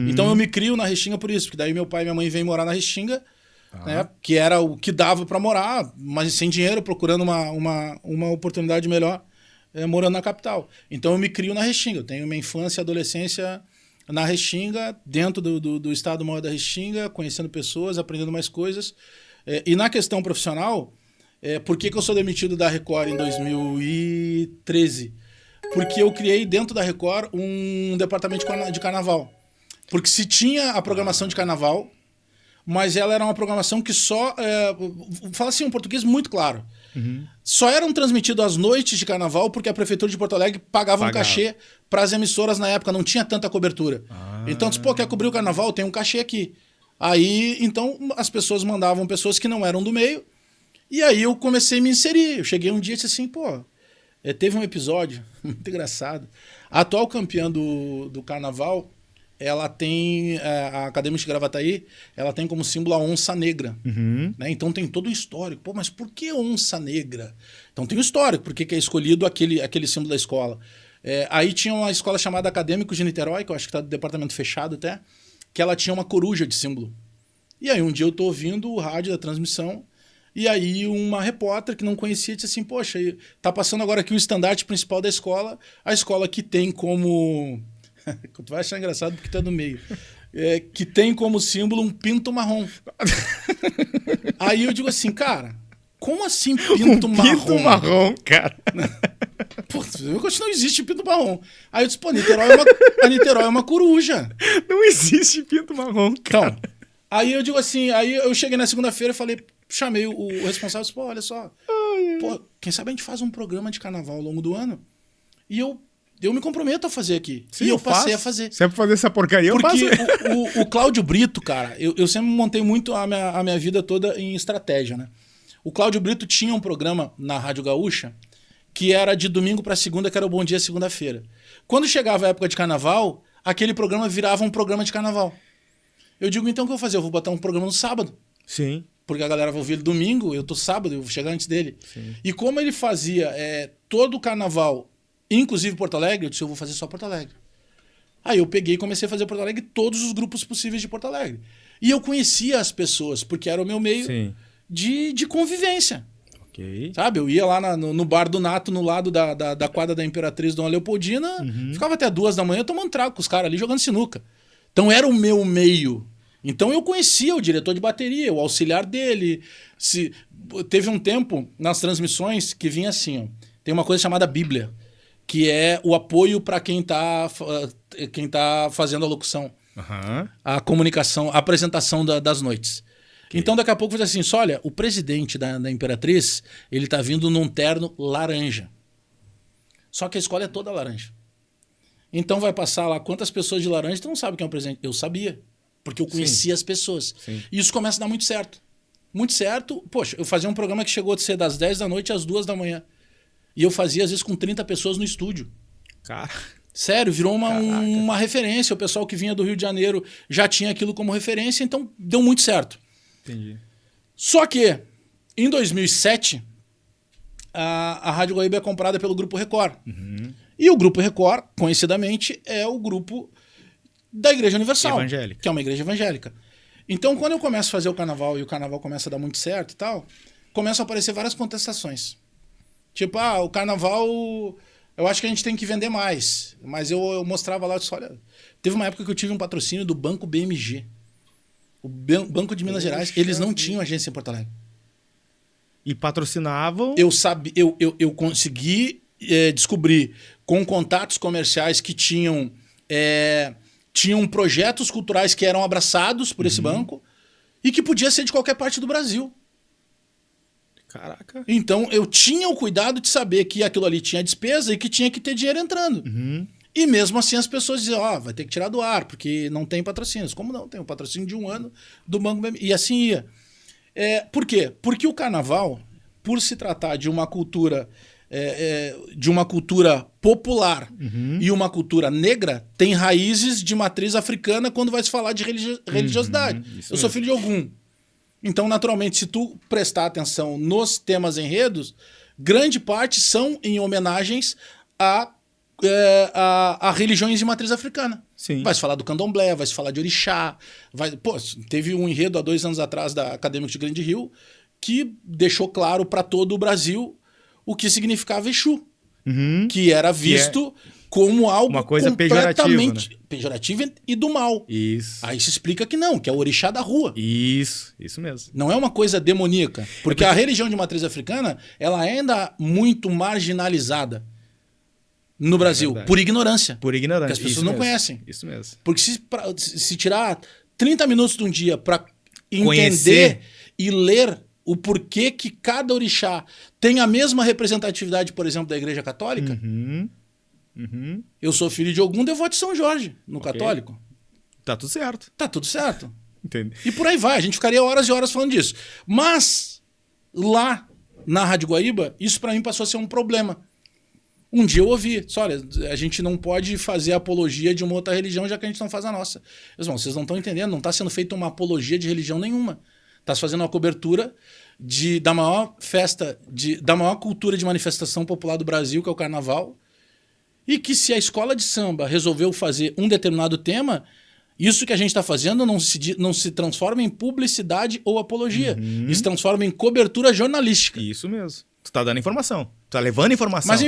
Então eu me crio na Restinga por isso, porque daí meu pai e minha mãe vêm morar na Restinga, né, que era o que dava para morar, mas sem dinheiro, procurando uma oportunidade melhor, morando na capital. Então eu me crio na Restinga, eu tenho minha infância e adolescência na Restinga, dentro do estado maior da Restinga, conhecendo pessoas, aprendendo mais coisas. E na questão profissional, por que eu sou demitido da Record em 2013? Porque eu criei dentro da Record um departamento de carnaval. Porque se tinha a programação de carnaval, mas ela era uma programação que só... fala assim um português muito claro. Só eram transmitidas as noites de carnaval porque a Prefeitura de Porto Alegre pagava um cachê para as emissoras na época, não tinha tanta cobertura. Então, pô, quer cobrir o carnaval? Tem um cachê aqui. Aí, então, as pessoas mandavam pessoas que não eram do meio, e aí eu comecei a me inserir. Eu cheguei um dia e disse assim, pô, teve um episódio muito engraçado. A atual campeã do carnaval, ela tem, a Acadêmica de Gravataí, ela tem como símbolo a onça negra. Né? Então tem todo um histórico. Pô, mas por que onça negra? Então tem um histórico, por que é escolhido aquele símbolo da escola. Aí tinha uma escola chamada Acadêmicos de Niterói, que eu acho que está do departamento fechado até, que ela tinha uma coruja de símbolo. E aí um dia eu tô ouvindo o rádio da transmissão, e aí uma repórter que não conhecia disse assim, poxa, tá passando agora aqui o estandarte principal da escola, a escola que tem como... tu vai achar engraçado porque tá no meio. Que tem como símbolo um pinto marrom. Aí eu digo assim, cara, como assim pinto marrom? Pinto marrom, cara. Pô, eu acho que não existe pinto marrom. Aí eu disse, pô, a Niterói é uma coruja. Não existe pinto marrom, cara. Então, aí eu digo assim, aí eu cheguei na segunda-feira e falei, chamei o responsável e disse, pô, olha só, pô, quem sabe a gente faz um programa de carnaval ao longo do ano e eu me comprometo a fazer aqui. Sim, e eu passei a fazer. Sempre fazer essa porcaria, eu faço. Porque o Cláudio Brito, cara, eu sempre montei muito a minha vida toda em estratégia, né? O Cláudio Brito tinha um programa na Rádio Gaúcha que era de domingo para segunda, que era o Bom Dia Segunda-feira. Quando chegava a época de carnaval, aquele programa virava um programa de carnaval. Eu digo, então o que eu vou fazer? Eu vou botar um programa no sábado. Sim. Porque a galera vai ouvir ele domingo, eu tô sábado, eu vou chegar antes dele. Sim. E como ele fazia todo o carnaval, inclusive Porto Alegre, eu disse, eu vou fazer só Porto Alegre. Aí eu peguei e comecei a fazer Porto Alegre, todos os grupos possíveis de Porto Alegre. E eu conhecia as pessoas, porque era o meu meio de convivência. Ok. Sabe? Eu ia lá no bar do Nato, no lado da quadra da Imperatriz Dona Leopoldina, ficava até 2 da manhã tomando trago com os caras ali, jogando sinuca. Então era o meu meio. Então eu conhecia o diretor de bateria, o auxiliar dele. Teve um tempo nas transmissões que vinha assim, ó, tem uma coisa chamada Bíblia, que é o apoio para quem tá fazendo a locução, a comunicação, a apresentação das noites. Okay. Então daqui a pouco vai dizer assim, olha, o presidente da Imperatriz, ele tá vindo num terno laranja. Só que a escola é toda laranja. Então vai passar lá quantas pessoas de laranja, tu não sabe quem é o presidente. Eu sabia, porque eu conhecia as pessoas. Sim. E isso começa a dar muito certo. Muito certo. Poxa, eu fazia um programa que chegou a ser das 10 da noite às 2 da manhã. E eu fazia, às vezes, com 30 pessoas no estúdio. Cara. Sério, virou uma referência. O pessoal que vinha do Rio de Janeiro já tinha aquilo como referência, então deu muito certo. Entendi. Só que, em 2007, a Rádio Guaíba é comprada pelo Grupo Record. E o Grupo Record, conhecidamente, é o grupo da Igreja Universal. Evangélica. Que é uma igreja evangélica. Então, quando eu começo a fazer o carnaval e o carnaval começa a dar muito certo e tal, começam a aparecer várias contestações. Tipo, o carnaval, eu acho que a gente tem que vender mais. Mas eu mostrava lá, eu disse, olha, teve uma época que eu tive um patrocínio do Banco BMG. O Banco de Minas Gerais, eles não tinham agência em Porto Alegre. E patrocinavam? Eu consegui descobrir com contatos comerciais que tinham projetos culturais que eram abraçados por esse banco e que podia ser de qualquer parte do Brasil. Caraca. Então eu tinha o cuidado de saber que aquilo ali tinha despesa e que tinha que ter dinheiro entrando. E mesmo assim as pessoas diziam, vai ter que tirar do ar, porque não tem patrocínios. Como não? Tem um patrocínio de 1 ano do Banco BMG. E assim ia. Por quê? Porque o carnaval, por se tratar de uma cultura popular e uma cultura negra, tem raízes de matriz africana quando vai se falar de religiosidade. Eu sou filho de Ogum. Então, naturalmente, se tu prestar atenção nos temas enredos, grande parte são em homenagens a a religiões de matriz africana. Sim. Vai se falar do candomblé, vai se falar de orixá. Pô, teve um enredo há 2 anos atrás da Acadêmicos de Grande Rio que deixou claro para todo o Brasil o que significava Exu. Uhum. Que era visto como algo uma coisa completamente pejorativo e do mal. Isso. Aí se explica que não, que é o orixá da rua. Isso mesmo. Não é uma coisa demoníaca. Porque a religião de matriz africana, ela é ainda muito marginalizada no Brasil, por ignorância. Por ignorância. Que as pessoas não conhecem. Isso mesmo. Porque se tirar 30 minutos de um dia para entender Conhecer. e ler o porquê que cada orixá tem a mesma representatividade, por exemplo, da Igreja Católica. Uhum. Eu sou filho de Ogum, devoto de São Jorge, no católico. Tá tudo certo. Tá tudo certo. Entende? E por aí vai, a gente ficaria horas e horas falando disso. Mas, lá na Rádio Guaíba, isso para mim passou a ser um problema. Um dia eu ouvi, olha, a gente não pode fazer apologia de uma outra religião, já que a gente não faz a nossa. Vocês não estão entendendo, não está sendo feita uma apologia de religião nenhuma. Está se fazendo uma cobertura da maior festa, da maior cultura de manifestação popular do Brasil, que é o Carnaval. E que se a escola de samba resolveu fazer um determinado tema, isso que a gente está fazendo não se transforma em publicidade ou apologia. Isso se transforma em cobertura jornalística. Isso mesmo. Tu tá dando informação. Tu tá levando informação. Mas, enfim,